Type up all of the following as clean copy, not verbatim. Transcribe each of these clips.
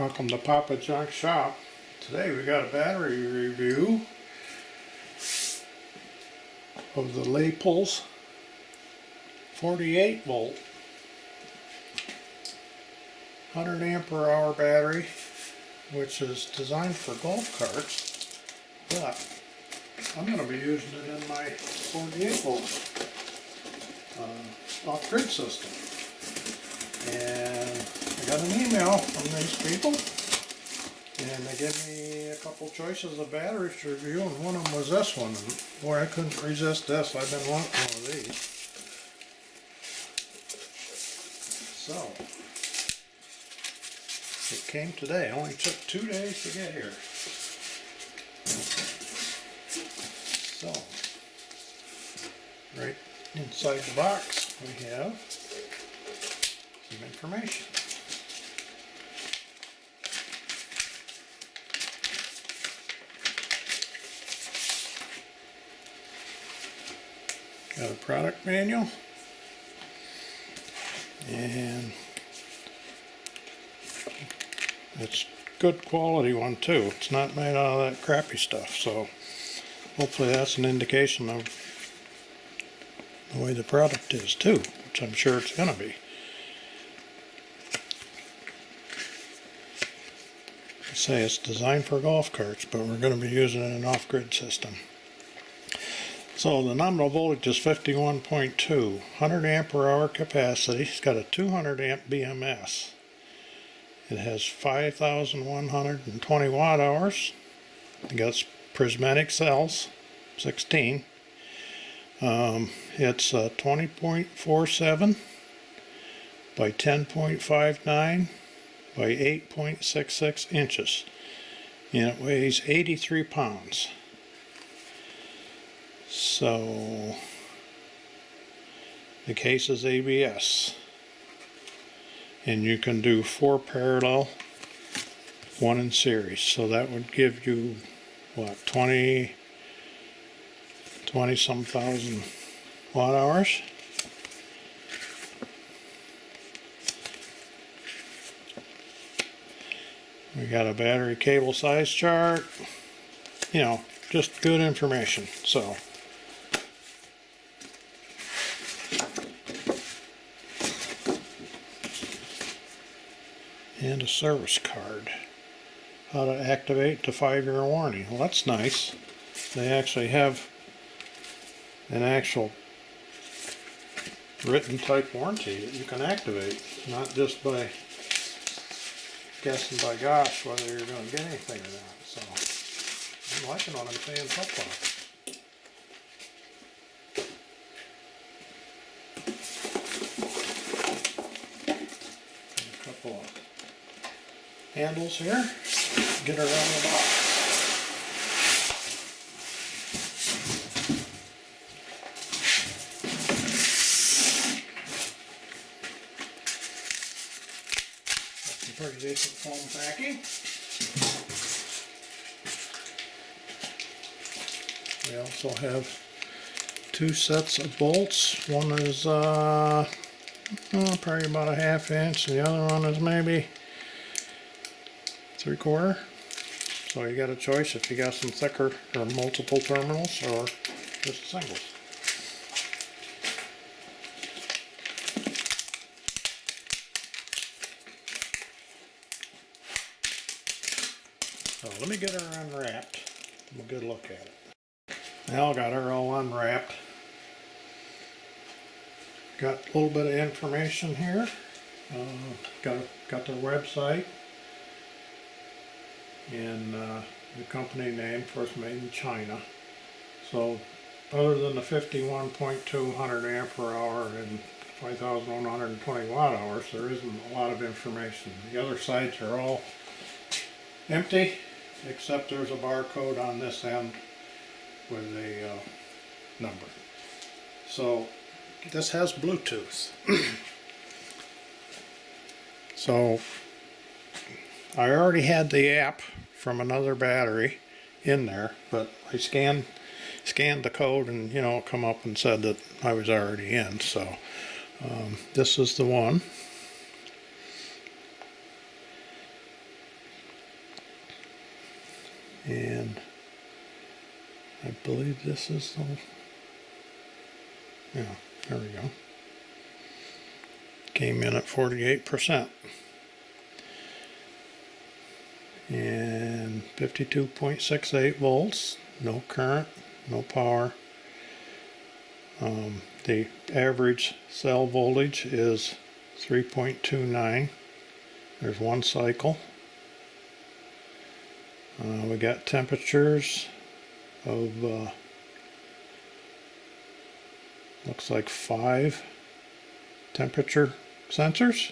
Welcome to Papa Junk Shop. Today we got a battery review of the LiPULS 48 volt 100 ampere hour battery, which is designed for golf carts, but I'm going to be using it in my 48 volt off-grid system. And I got an email from these people, and they gave me a couple choices of batteries to review, and one of them was this one. And boy, I couldn't resist this. I've been wanting one of these. So, it came today. It only took 2 days to get here. So, right inside the box we have some information. Got a product manual, and it's good quality one too. It's not made out of that crappy stuff, so hopefully that's an indication of the way the product is too, which I'm sure it's gonna be. Say it's designed for golf carts, but we're going to be using it in an off-grid system. So the nominal voltage is 51.2, 100 ampere hour capacity. It's got a 200 amp BMS. It has 5,120 watt hours. It got prismatic cells, 16. It's 20.47 by 10.59 by 8.66 inches, and it weighs 83 pounds. So the case is ABS, and you can do 4 parallel, 1 in series, so that would give you what, 20 some thousand watt hours. We got a battery cable size chart, you know, just good information. So and a service card, how to activate the 5-year warranty. Well, that's nice. They actually have an actual written type warranty that you can activate, not just by guessing by gosh whether you're going to get anything or not. So I'm liking what I'm saying so far. A couple of handles here, get her out of the box. Pretty decent foam packing. We also have 2 sets of bolts. One is probably about a 1/2 inch, and the other one is maybe 3/4. So you got a choice if you got some thicker or multiple terminals or just singles. So let me get her unwrapped. Have a good look at it. Now got her all unwrapped. Got a little bit of information here. Got their website and the company name, first made in China. So other than the 51.2 100 ampere hour and 5,120 watt hours, there isn't a lot of information. The other sides are all empty, except there's a barcode on this end with a number. So this has Bluetooth. So I already had the app from another battery in there, but I scanned the code, and you know, it come up and said that I was already in. So this is the one. And I believe this is the, yeah, there we go. Came in at 48%. And 52.68 volts, no current, no power. The average cell voltage is 3.29. There's one cycle. We got temperatures of looks like 5 temperature sensors,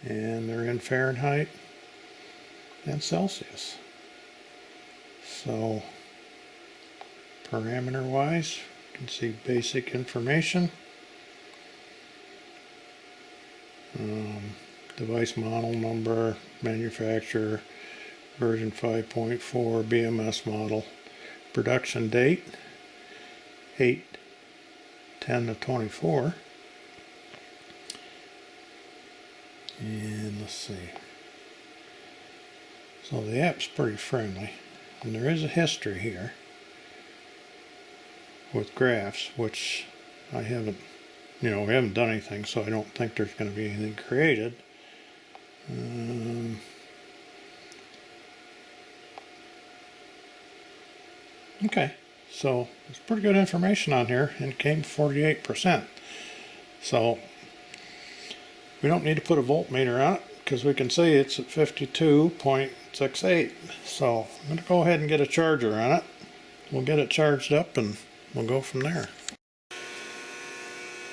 and they're in Fahrenheit and Celsius. So parameter wise, you can see basic information. Device model number, manufacturer, version 5.4, BMS model, production date 8/10/24, and let's see. So the app's pretty friendly, and there is a history here with graphs, which I haven't, we haven't done anything, so I don't think there's going to be anything created. Okay, so there's pretty good information on here, and it came 48%. So we don't need to put a voltmeter on it because we can see it's at 52.68. So I'm going to go ahead and get a charger on it. We'll get it charged up and we'll go from there.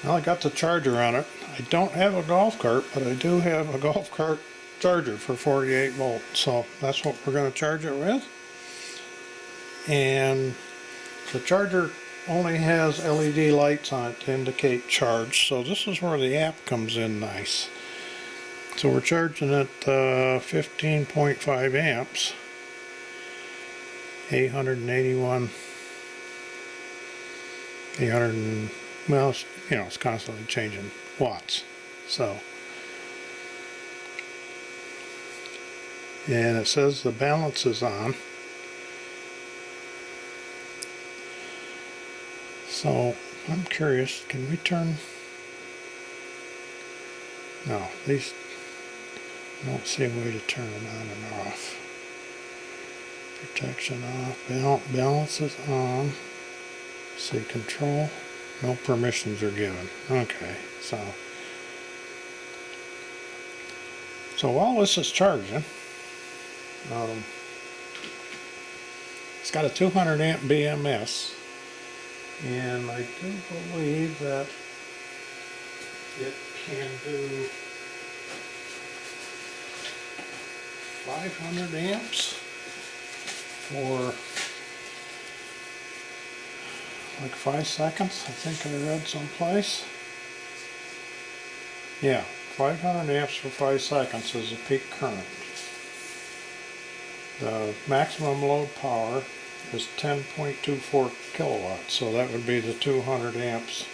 Well, I got the charger on it. I don't have a golf cart, but I do have a golf cart charger for 48 volts. So that's what we're going to charge it with. And the charger only has LED lights on it to indicate charge. So this is where the app comes in nice. So we're charging at 15.5 amps, 881, well, it's constantly changing watts. So, and it says the balance is on. So I'm curious, can we turn? No, these, I don't see a way to turn it on and off. Protection off, balance is on. See control, no permissions are given. Okay, so while this is charging, it's got a 200 amp BMS, and I do believe that it can do 500 amps for like 5 seconds. I think I read someplace. Yeah, 500 amps for 5 seconds is the peak current. The maximum load power is 10.24 kilowatts, so that would be the 200 amps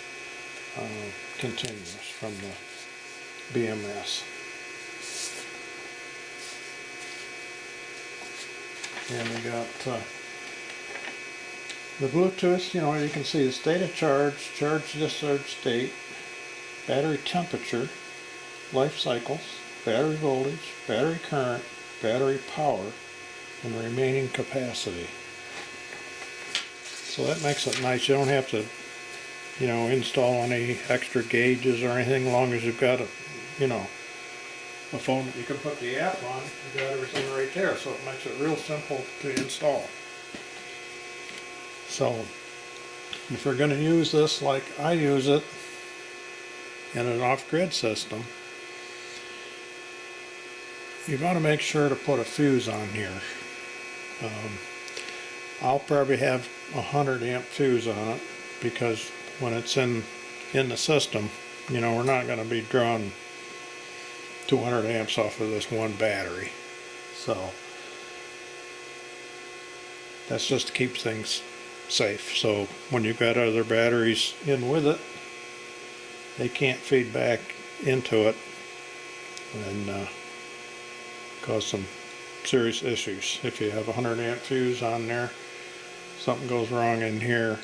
continuous from the BMS. And we got the Bluetooth, you can see the state of charge, charge discharge state, battery temperature, life cycles, battery voltage, battery current, battery power, and remaining capacity. So that makes it nice. You don't have to, install any extra gauges or anything, as long as you've got a phone that you can put the app on. You've got everything right there, so it makes it real simple to install. So if we're going to use this like I use it in an off-grid system, you've got to make sure to put a fuse on here. I'll probably have 100 amp fuse on it, because when it's in the system, we're not going to be drawing 200 amps off of this one battery. So that's just to keep things safe. So when you've got other batteries in with it, they can't feed back into it and cause some serious issues. If you have a 100 amp fuse on there, something goes wrong in here,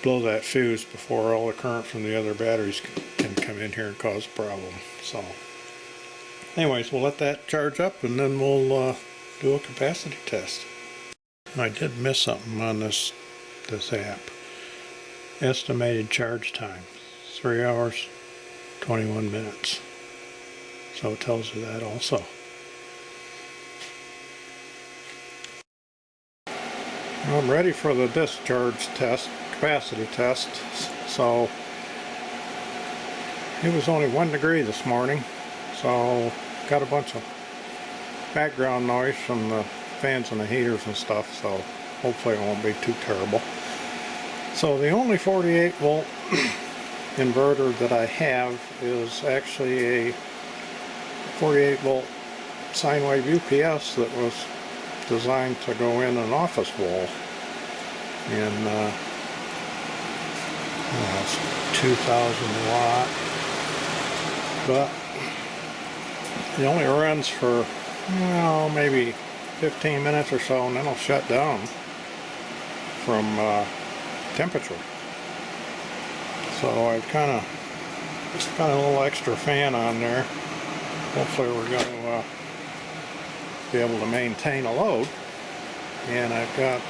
blow that fuse before all the current from the other batteries can come in here and cause a problem. So anyways, we'll let that charge up and then we'll do a capacity test. I did miss something on this app. Estimated charge time, 3 hours 21 minutes. So it tells you that also. Well, I'm ready for the discharge test, capacity test. So it was only 1 degree this morning, so got a bunch of background noise from the fans and the heaters and stuff, so hopefully it won't be too terrible. So the only 48 volt inverter that I have is actually a 48 volt sine wave UPS that was designed to go in an office wall, and it's 2000 watt, but it only runs for maybe 15 minutes or so, and then it'll shut down from temperature. So I've kind of got a little extra fan on there. Hopefully we're going to be able to maintain a load. And I've got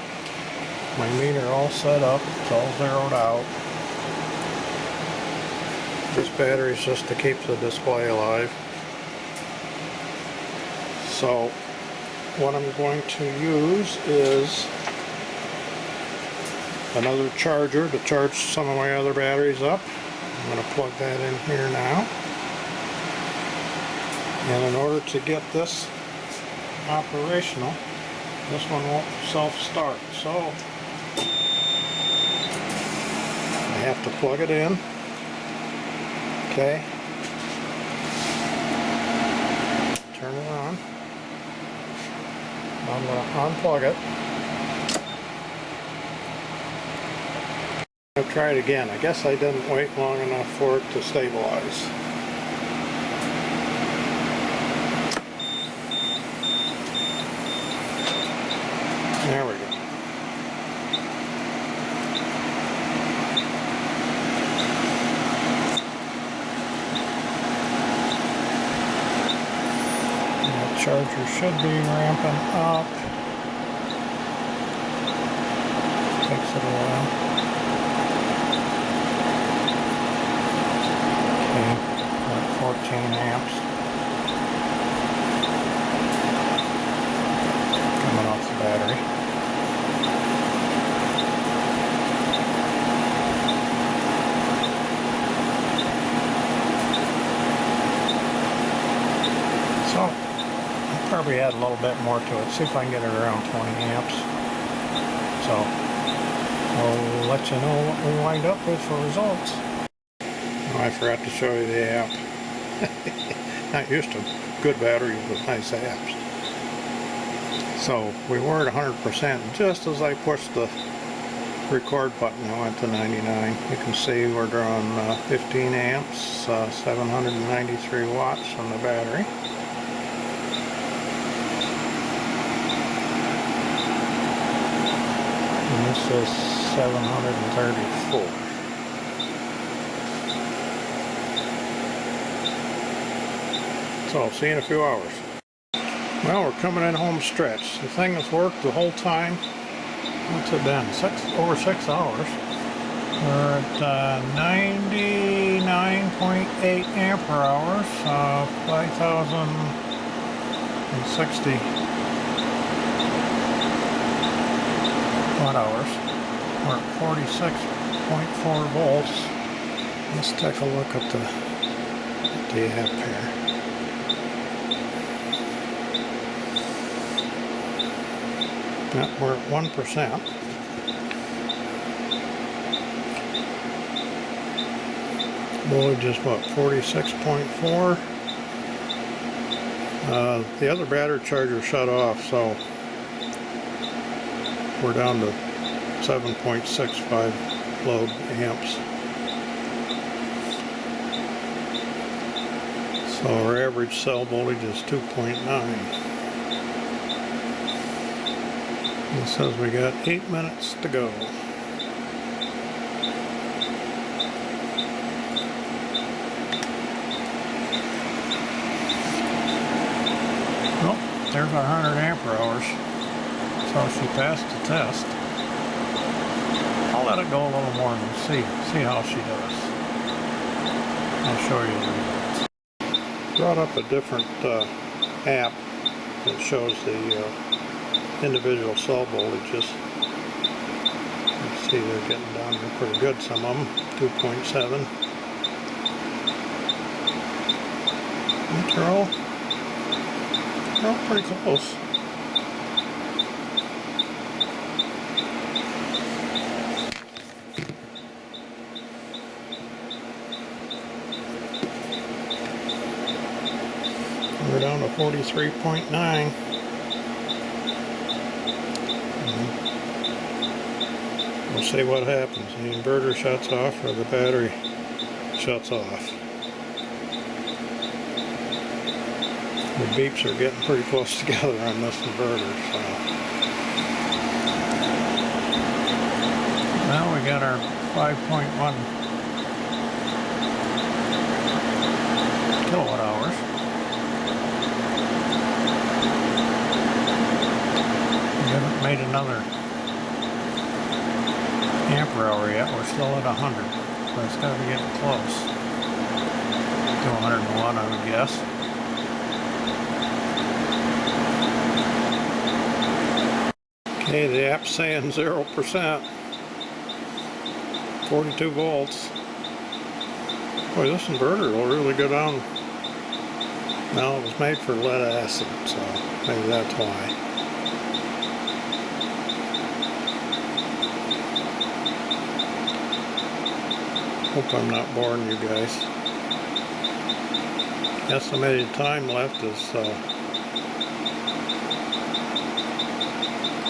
my meter all set up. It's all zeroed out. This battery is just to keep the display alive. So what I'm going to use is another charger to charge some of my other batteries up. I'm going to plug that in here now. And in order to get this operational, this one won't self-start. So I have to plug it in. Okay. Turn it on. I'm going to unplug it. I'll try it again. I guess I didn't wait long enough for it to stabilize. There we go. The charger should be ramping up. Takes it a while. Okay, 14 amps. Coming off the battery. So, I'll probably add a little bit more to it. See if I can get it around 20 amps. So, I'll let you know what we wind up with for results. Oh, I forgot to show you the app. Not used to good batteries with nice apps. So, we were at 100%. Just as I pushed the record button, I went to 99. You can see we're drawing 15 amps, 793 watts from the battery. And this is 734. So I'll see you in a few hours. Well, we're coming in home stretch. The thing has worked the whole time. What's it done? Over 6 hours. We're at 99.8 ampere hours, 5,060 watt hours. We're at 46.4 volts. Let's take a look at the app here. Now we're at 1%. Voltage is what, 46.4? The other battery charger shut off, so we're down to 7.65 load amps. So our average cell voltage is 2.9. It says we got 8 minutes to go. Well, there's our 100 ampere hours. So she passed the test. I'll let it go a little more and see how she does. I'll show you the results. Brought up a different app that shows the individual cell voltages. You see they're getting down there pretty good, some of them, 2.7. They're all pretty close. We're down to 43.9. We'll see what happens. The inverter shuts off or the battery shuts off. The beeps are getting pretty close together on this inverter. So. Now we got our 5.1 kilowatt hours. We haven't made another ampere hour yet. We're still at 100, but it's got to be getting close to 101, I would guess. Okay, the app's saying 0%, 42 volts. Boy, this inverter will really go down. Well, it was made for lead acid, so maybe that's why. Hope I'm not boring you guys. Estimated time left is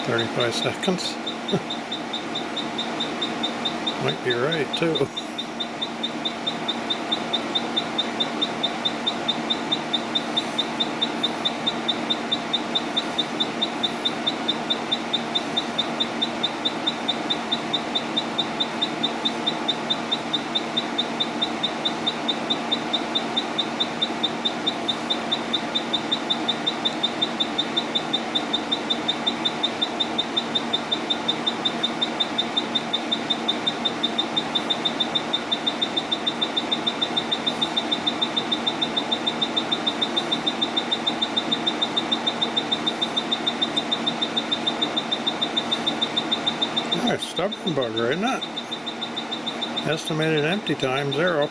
35 seconds. Might be right too. Nice stubborn bugger, isn't it? Estimated empty time 0.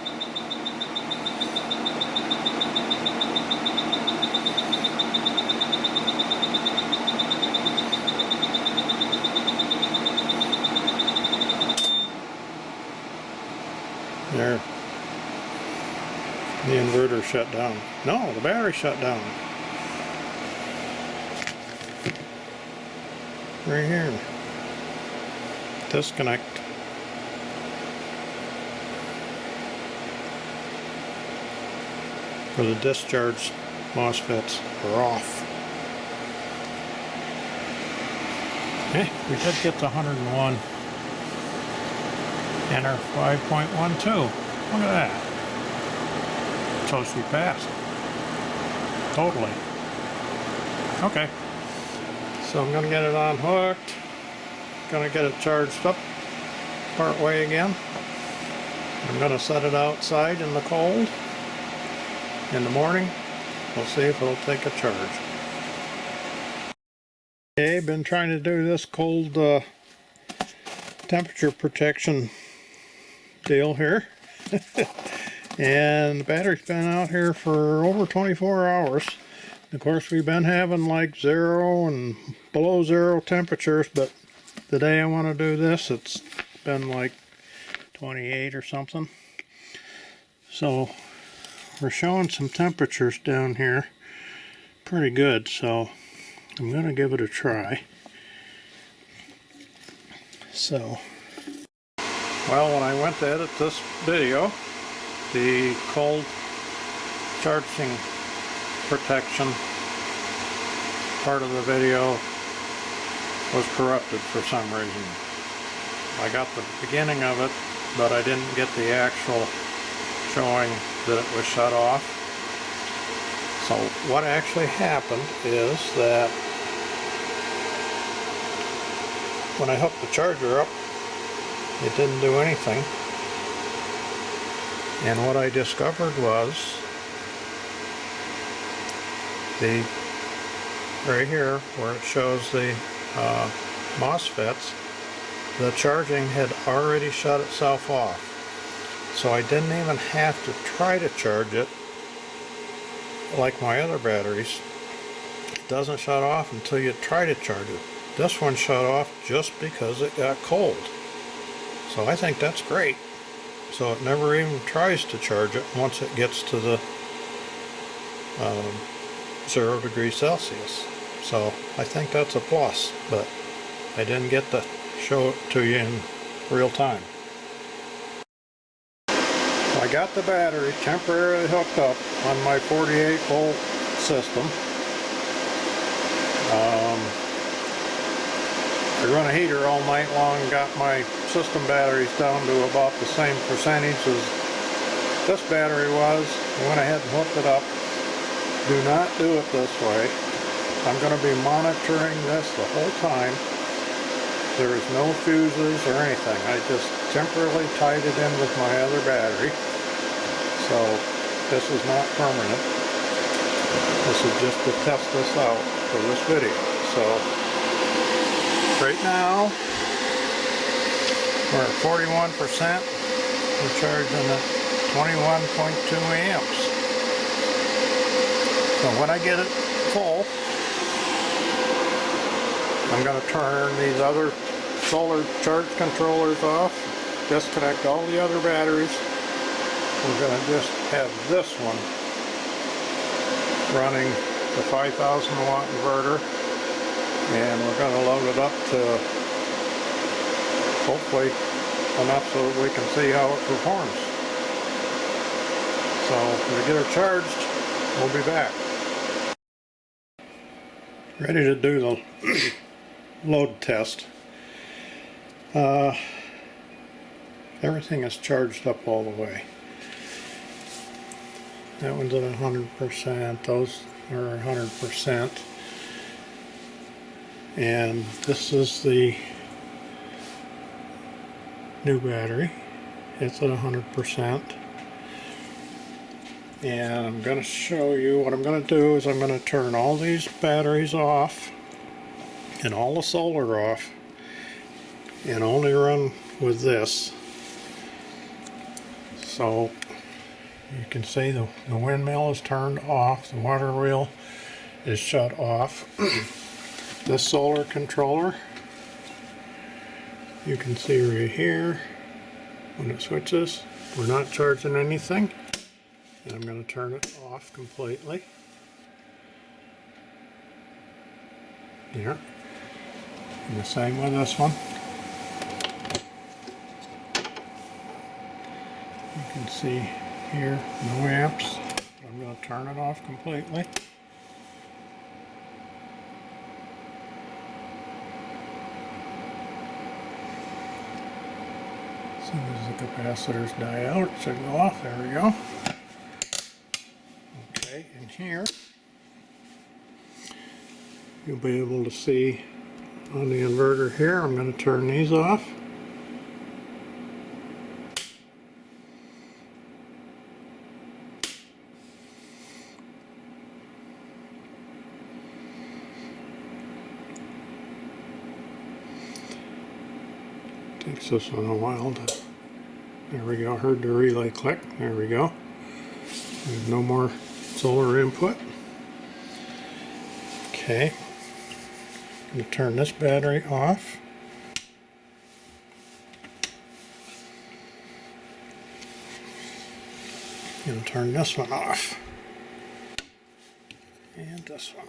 There. The inverter shut down. No, the battery shut down. Right here. Disconnect. Or the discharge MOSFETs are off. Okay, we did get to 101 and our 5.12. Look at that. So she passed. Totally. Okay. So I'm going to get it unhooked. Going to get it charged up part way again. I'm going to set it outside in the cold. In the morning, we'll see if it'll take a charge. Okay, been trying to do this cold temperature protection deal here. And the battery's been out here for over 24 hours. Of course, we've been having like 0 and below 0 temperatures, but the day I want to do this, it's been like 28 or something. So we're showing some temperatures down here pretty good, so I'm going to give it a try. So, well, when I went to edit this video, the cold charging protection part of the video was corrupted for some reason. I got the beginning of it, but I didn't get the actual showing that it was shut off. So what actually happened is that when I hooked the charger up, it didn't do anything. And what I discovered was right here where it shows the MOSFETs, the charging had already shut itself off. So I didn't even have to try to charge it like my other batteries. It doesn't shut off until you try to charge it. This one shut off just because it got cold. So I think that's great. So it never even tries to charge it once it gets to the 0 degrees Celsius. So I think that's a plus, but I didn't get to show it to you in real time. I got the battery temporarily hooked up on my 48 volt system. I run a heater all night long and got my system batteries down to about the same percentage as this battery was. I went ahead and hooked it up. Do not do it this way. I'm going to be monitoring this the whole time. There is no fuses or anything. I just temporarily tied it in with my other battery. So this is not permanent. This is just to test this out for this video. So right now we're at 41%. We're charging at 21.2 amps. So when I get it full, I'm going to turn these other solar charge controllers off, disconnect all the other batteries. We're going to just have this one running the 5,000 watt inverter, and we're going to load it up to hopefully enough so that we can see how it performs. So when we get her charged, we'll be back. Ready to do the load test. Everything is charged up all the way. That one's at 100%, those are 100%. And this is the new battery. It's at 100%. And I'm going to show you what I'm going to do is I'm going to turn all these batteries off and all the solar off and only run with this. So you can see the windmill is turned off, the water wheel is shut off. This solar controller, you can see right here when it switches, we're not charging anything. And I'm going to turn it off completely. There. And the same with this one. You can see here, no amps. I'm going to turn it off completely. As soon as the capacitors die out, it should go off. There we go. Okay, and here you'll be able to see on the inverter here, I'm going to turn these off. Takes this one a while to, there we go, heard the relay click, there we go. There's no more solar input. Okay, I'm going to turn this battery off. I'm going to turn this one off. And this one.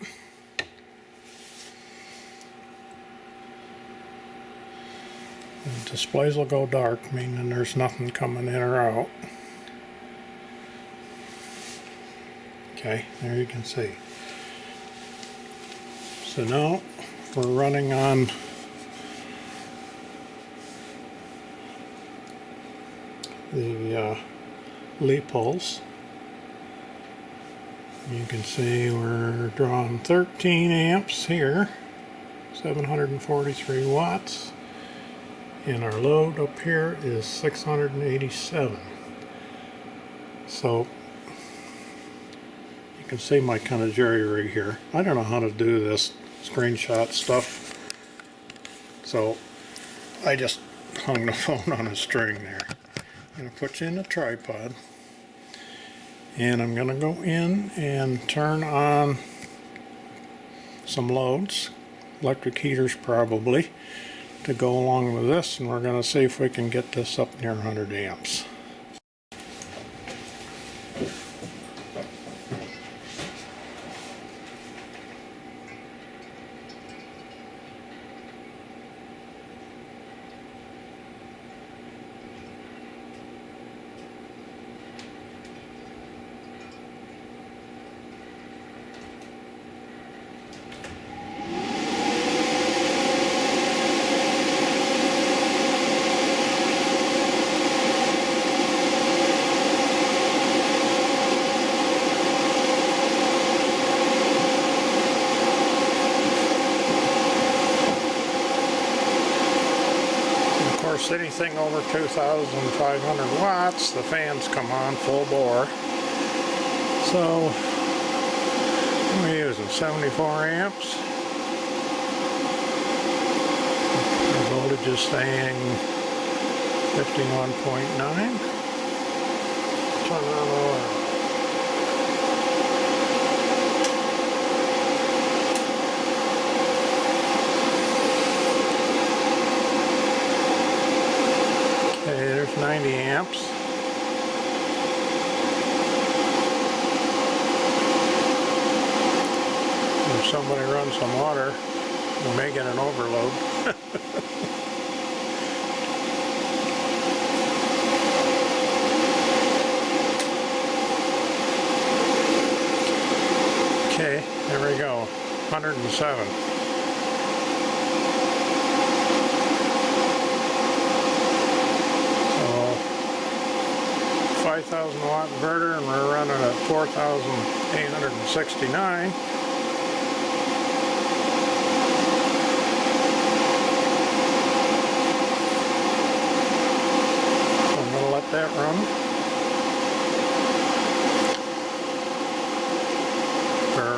The displays will go dark, meaning there's nothing coming in or out. Okay, there you can see. So now we're running on the LiPULS. You can see we're drawing 13 amps here, 743 watts, and our load up here is 687. So you can see my kind of jerry-rig here. I don't know how to do this screenshot stuff, so I just hung the phone on a string there. I'm going to put you in a tripod, and I'm going to go in and turn on some loads, electric heaters probably, to go along with this, and we're going to see if we can get this up near 100 amps. Of course, anything over 2,500 watts, the fans come on full bore. So we're using 74 amps. The voltage is staying 51.9. Turn on the oil. Okay, there's 90 amps. If somebody runs some water, we may get an overload. Okay, there we go, 107. 5,000 watt inverter, and we're running at 4,869. So I'm going to let that run for,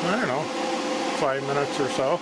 I don't know, 5 minutes or so.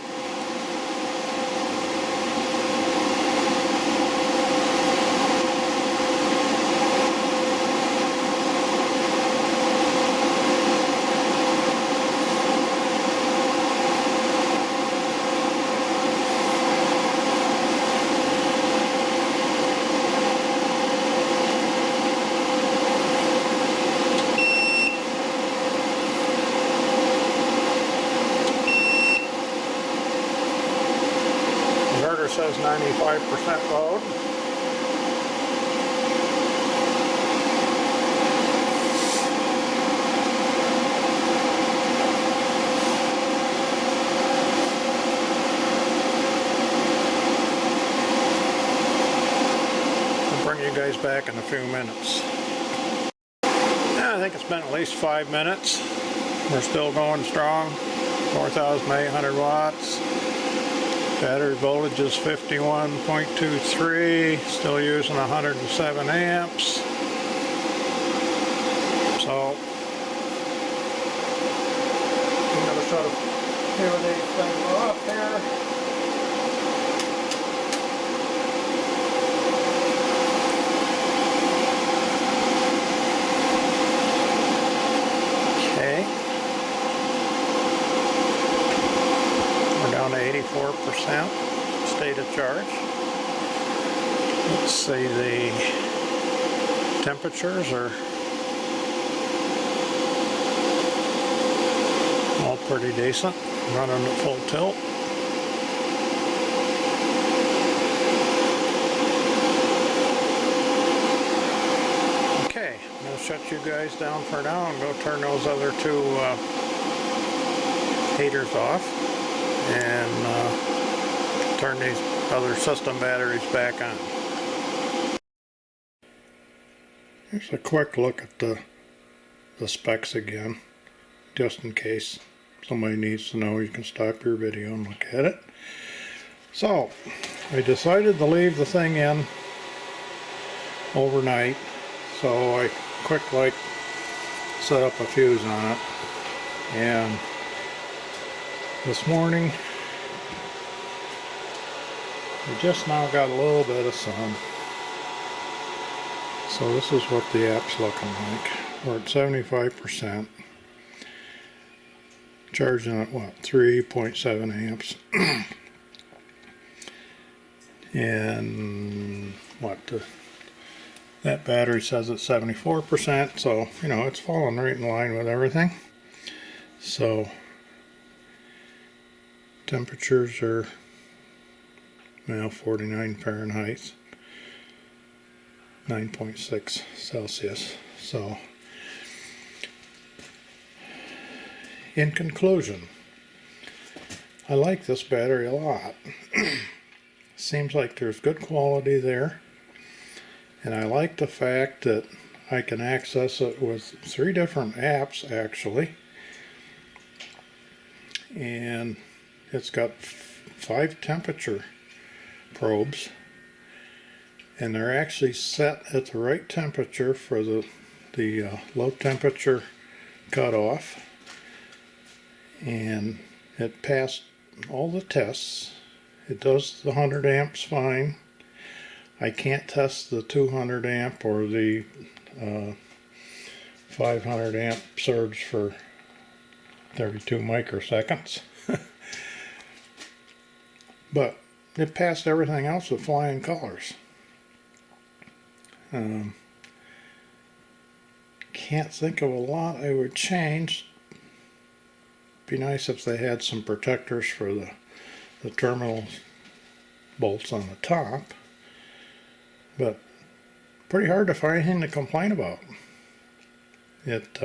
Says 95% load. I'll bring you guys back in a few minutes. Yeah, I think it's been at least 5 minutes. We're still going strong. 4,800 watts. Battery voltage is 51.23, still using 107 amps. So, I'm going to sort of few of these things off here. Okay. We're down to 84% state of charge. Let's see, the temperatures are all pretty decent, running at full tilt. Okay, I'm going to shut you guys down for now and go turn those other two heaters off and turn these other system batteries back on. Here's a quick look at the specs again, just in case somebody needs to know. You can stop your video and look at it. So I decided to leave the thing in overnight, so I quick set up a fuse on it, and this morning we just now got a little bit of sun. So this is what the app's looking like. We're at 75%. Charging at what, 3.7 amps. And what, that battery says it's 74%, so you know it's falling right in line with everything. So temperatures are, well, 49 Fahrenheit, 9.6 Celsius. So in conclusion, I like this battery a lot. Seems like there's good quality there, and I like the fact that I can access it with 3 different apps actually, and it's got 5 temperature probes, and they're actually set at the right temperature for the low temperature cutoff, and it passed all the tests. It does the 100 amps fine. I can't test the 200 amp or the 500 amp surge for 32 microseconds. But it passed everything else with flying colors. Can't think of a lot I would change. Be nice if they had some protectors for the terminal bolts on the top, but pretty hard to find anything to complain about. It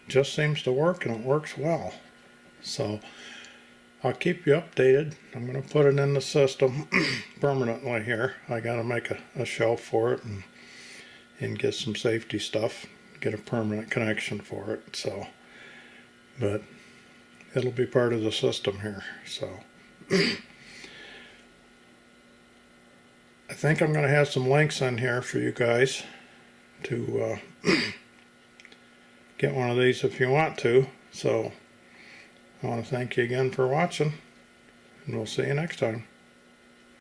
just seems to work, and it works well. So I'll keep you updated. I'm going to put it in the system permanently here. I got to make a shelf for it and get some safety stuff, get a permanent connection for it. So, but it'll be part of the system here. So I think I'm going to have some links in here for you guys to get one of these if you want to. So I want to thank you again for watching, and we'll see you next time.